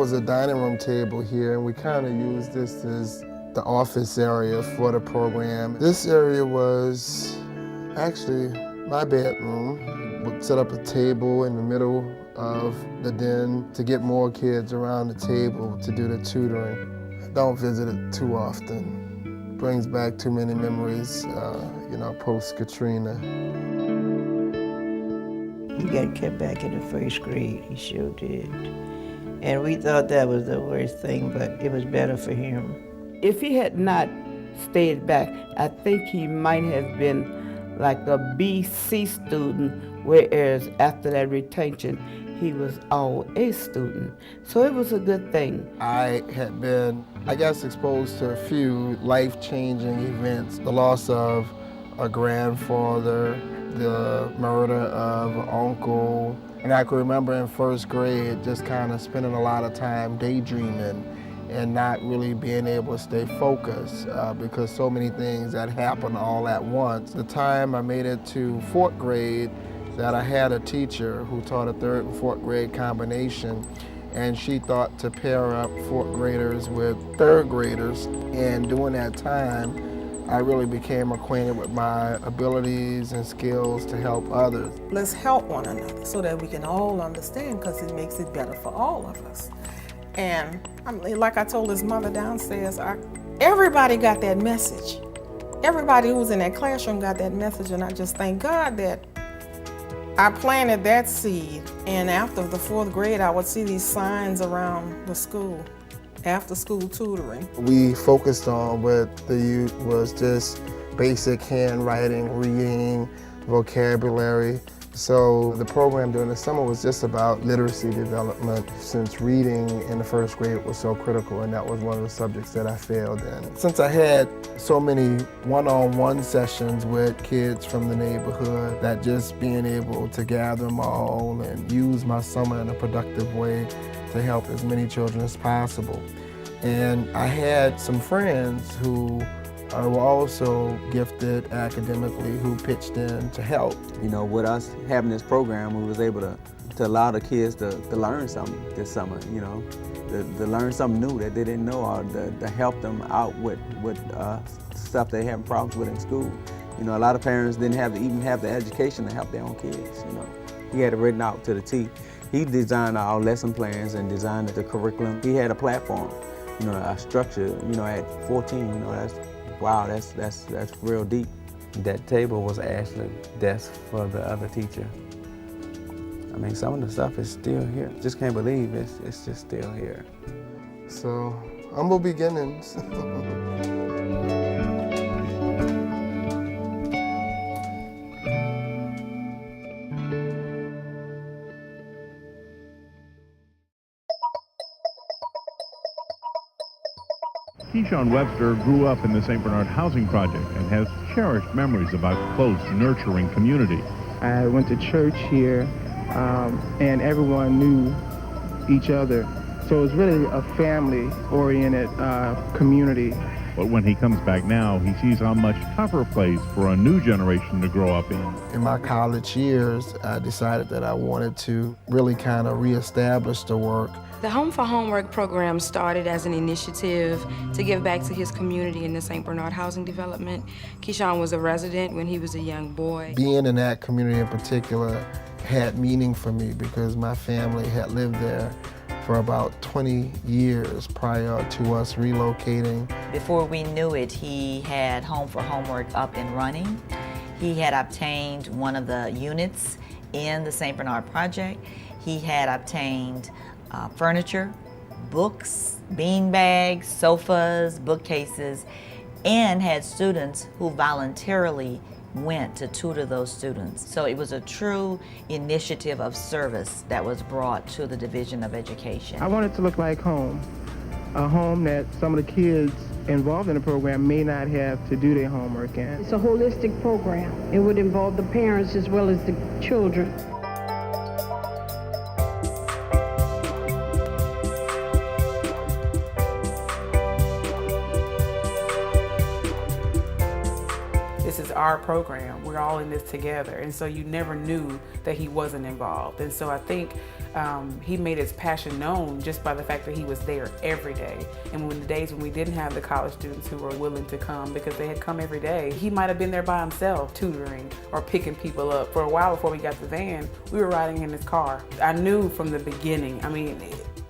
was a dining room table here, and we kind of used this as the office area for the program. This area was actually my bedroom. We'd set up a table in the middle of the den to get more kids around the table to do the tutoring. I don't visit it too often. Brings back too many memories, post-Katrina. He got kept back in the first grade, he sure did. And we thought that was the worst thing, but it was better for him. If he had not stayed back, I think he might have been like a BC student, whereas after that retention, he was all A student. So it was a good thing. I had been, exposed to a few life-changing events. The loss of a grandfather, the murder of an uncle. And I can remember in first grade just kind of spending a lot of time daydreaming and not really being able to stay focused because so many things that happened all at once. The time I made it to fourth grade, that I had a teacher who taught a third and fourth grade combination, and she thought to pair up fourth graders with third graders. And during that time, I really became acquainted with my abilities and skills to help others. Let's help one another so that we can all understand, because it makes it better for all of us. And like I told his mother downstairs, everybody got that message. Everybody who was in that classroom got that message, and I just thank God that I planted that seed. And after the fourth grade, I would see these signs around the school, after school tutoring. We focused on with the youth was just basic handwriting, reading, vocabulary. So the program during the summer was just about literacy development, since reading in the first grade was so critical, and that was one of the subjects that I failed in. Since I had so many one-on-one sessions with kids from the neighborhood, that just being able to gather them all and use my summer in a productive way to help as many children as possible. And I had some friends who were also gifted academically who pitched in to help. You know, with us having this program, we was able to allow the kids to learn something this summer, you know, to learn something new that they didn't know, or to help them out with stuff they having problems with in school. You know, a lot of parents didn't even have the education to help their own kids, you know. He had it written out to the T. He designed our lesson plans and designed the curriculum. He had a platform, you know, a structure, you know, at 14, you know, that's real deep. That table was Ashley's desk for the other teacher. I mean, some of the stuff is still here. Just can't believe it's just still here. So, humble beginnings. Kyshun Webster grew up in the St. Bernard Housing Project and has cherished memories of a close, nurturing community. I went to church here, and everyone knew each other. So it was really a family-oriented community. But when he comes back now, he sees how much tougher place for a new generation to grow up in. In my college years, I decided that I wanted to really kind of reestablish the work. The Home for Homework program started as an initiative to give back to his community in the St. Bernard housing development. Kyshun was a resident when he was a young boy. Being in that community in particular had meaning for me because my family had lived there for about 20 years prior to us relocating. Before we knew it, he had Home for Homework up and running. He had obtained one of the units in the St. Bernard project. He had obtained furniture, books, bean bags, sofas, bookcases, and had students who voluntarily went to tutor those students. So it was a true initiative of service that was brought to the Division of Education. I wanted to look like home, a home that some of the kids involved in the program may not have to do their homework in. It's a holistic program. It would involve the parents as well as the children. this is our program. We're all in this together. And so you never knew that he wasn't involved. And so I think he made his passion known just by the fact that he was there every day. And when the days when we didn't have the college students who were willing to come because they had come every day, he might have been there by himself tutoring or picking people up. For a while before we got the van, we were riding in his car. I knew from the beginning, I mean,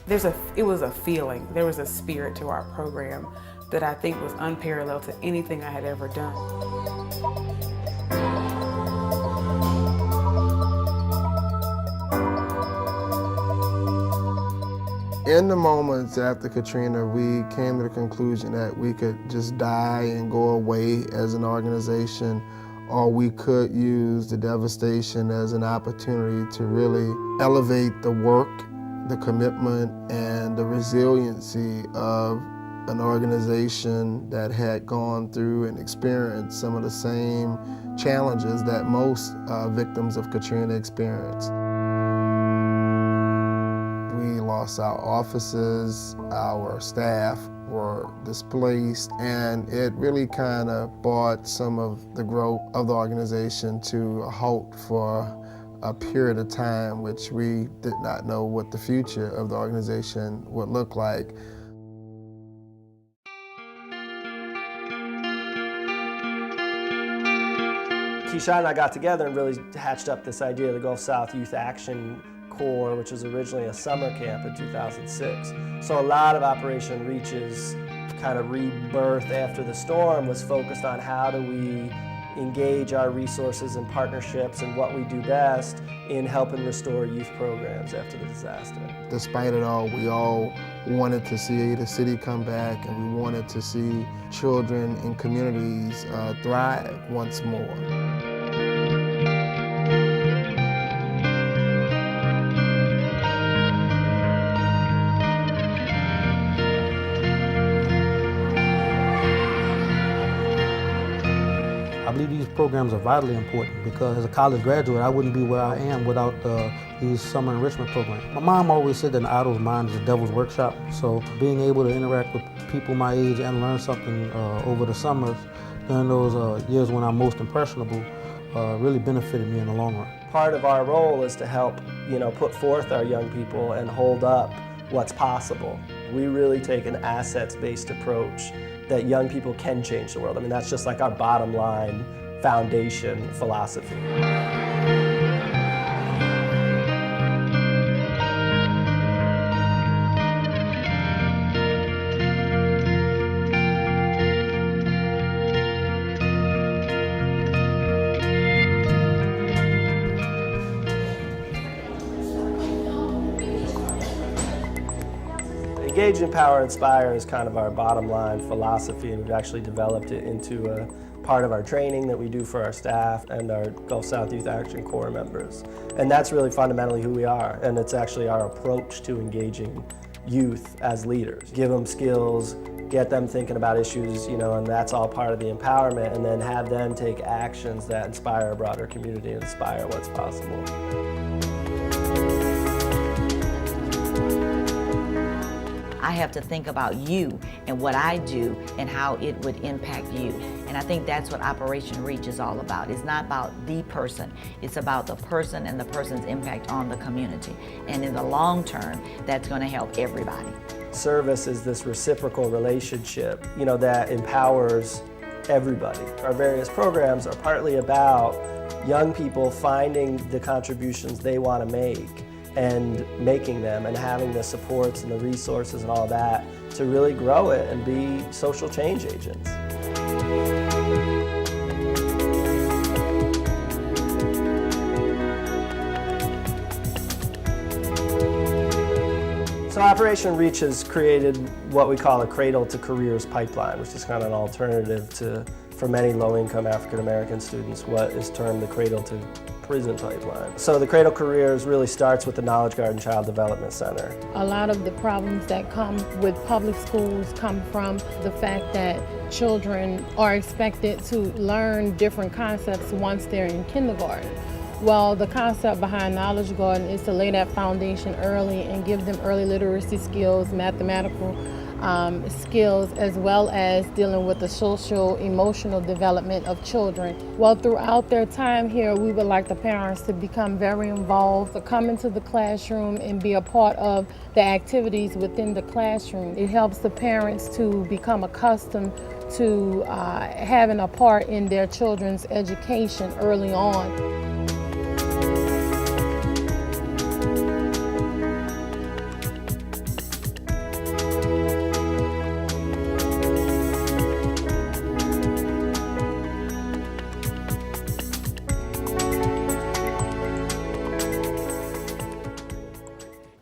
it was a feeling, there was a spirit to our program that I think was unparalleled to anything I had ever done. In the moments after Katrina, we came to the conclusion that we could just die and go away as an organization, or we could use the devastation as an opportunity to really elevate the work, the commitment, and the resiliency of an organization that had gone through and experienced some of the same challenges that most victims of Katrina experienced. We lost our offices, our staff were displaced, and it really kind of brought some of the growth of the organization to a halt for a period of time, which we did not know what the future of the organization would look like. Kyshun and I got together and really hatched up this idea of the Gulf South Youth Action Corps, which was originally a summer camp in 2006. So a lot of Operation Reach's kind of rebirth after the storm was focused on how do we engage our resources and partnerships and what we do best in helping restore youth programs after the disaster. Despite it all, we all wanted to see the city come back, and we wanted to see children and communities thrive once more. I believe these programs are vitally important because as a college graduate, I wouldn't be where I am without these summer enrichment programs. My mom always said that an idle mind is a devil's workshop, so being able to interact with people my age and learn something over the summers during those years when I'm most impressionable really benefited me in the long run. Part of our role is to help, put forth our young people and hold up what's possible. We really take an assets-based approach that young people can change the world. I mean, that's just like our bottom line foundation philosophy. Engage, Empower, Inspire is kind of our bottom line philosophy, and we've actually developed it into a part of our training that we do for our staff and our Gulf South Youth Action Corps members. And that's really fundamentally who we are, and it's actually our approach to engaging youth as leaders. Give them skills, get them thinking about issues, and that's all part of the empowerment, and then have them take actions that inspire a broader community and inspire what's possible. I have to think about you and what I do and how it would impact you. And I think that's what Operation Reach is all about. It's not about the person, it's about the person and the person's impact on the community. And in the long term, that's going to help everybody. Service is this reciprocal relationship, that empowers everybody. Our various programs are partly about young people finding the contributions they want to make and making them and having the supports and the resources and all that to really grow it and be social change agents. So Operation Reach has created what we call a Cradle to Careers pipeline, which is kind of an alternative for many low-income African-American students, what is termed the Cradle to Prison pipeline. So the Cradle Careers really starts with the Knowledge Garden Child Development Center. A lot of the problems that come with public schools come from the fact that children are expected to learn different concepts once they're in kindergarten. Well, the concept behind Knowledge Garden is to lay that foundation early and give them early literacy skills, mathematical skills, as well as dealing with the social, emotional development of children. Well, throughout their time here, we would like the parents to become very involved, to come into the classroom and be a part of the activities within the classroom. It helps the parents to become accustomed to having a part in their children's education early on.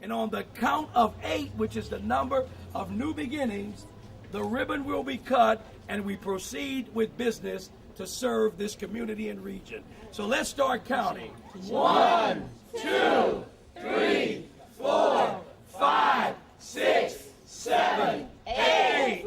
And on the count of 8, which is the number of new beginnings, the ribbon will be cut and we proceed with business to serve this community and region. So let's start counting. 1, 2, 3, 4, 5, 6, 7, 8.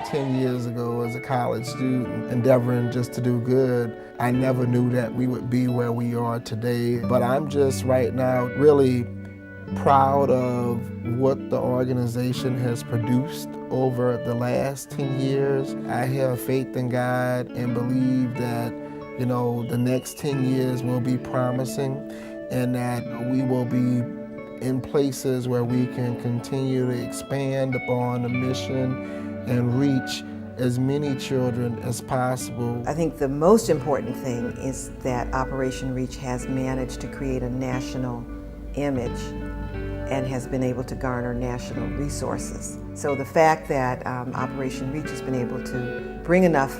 10 years ago as a college student, endeavoring just to do good, I never knew that we would be where we are today. But I'm just right now really proud of what the organization has produced over the last 10 years. I have faith in God and believe that, you know, the next 10 years will be promising and that we will be in places where we can continue to expand upon the mission and reach as many children as possible. I think the most important thing is that Operation Reach has managed to create a national image and has been able to garner national resources. So the fact that Operation Reach has been able to bring enough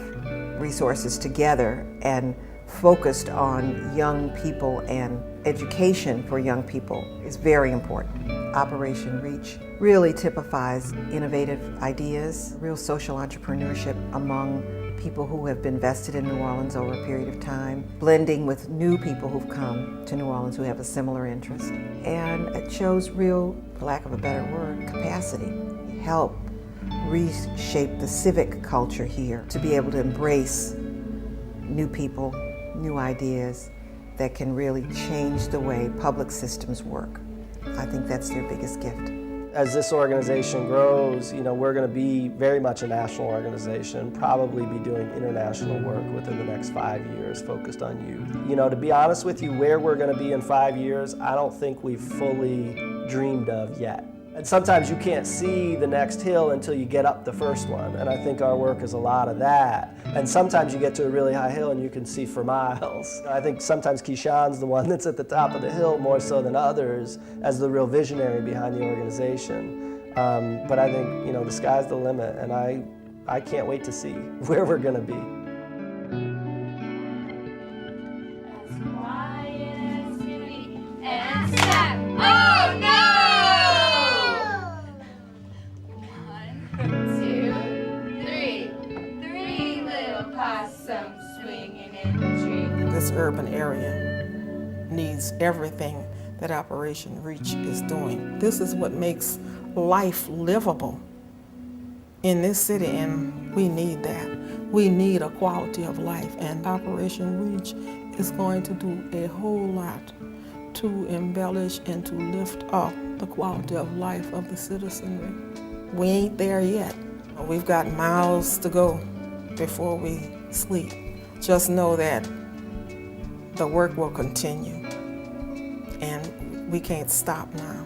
resources together and focused on young people and education for young people is very important. Operation Reach really typifies innovative ideas, real social entrepreneurship among people who have been vested in New Orleans over a period of time, blending with new people who've come to New Orleans who have a similar interest. And it shows real, for lack of a better word, capacity. Help reshape the civic culture here to be able to embrace new people, new ideas that can really change the way public systems work. I think that's their biggest gift. As this organization grows, you know, we're going to be very much a national organization, probably be doing international work within the next 5 years focused on youth. You know, to be honest with you, where we're going to be in 5 years, I don't think we've fully dreamed of yet. And sometimes you can't see the next hill until you get up the first one, and I think our work is a lot of that. And sometimes you get to a really high hill and you can see for miles. I think sometimes Kyshun's the one that's at the top of the hill more so than others as the real visionary behind the organization. But I think, you know, the sky's the limit, and I can't wait to see where we're going to be. Oh no! This urban area needs everything that Operation Reach is doing. This is what makes life livable in this city, and we need that. We need a quality of life, and Operation Reach is going to do a whole lot to embellish and to lift up the quality of life of the citizenry. We ain't there yet. We've got miles to go before we sleep. Just know that the work will continue, and we can't stop now.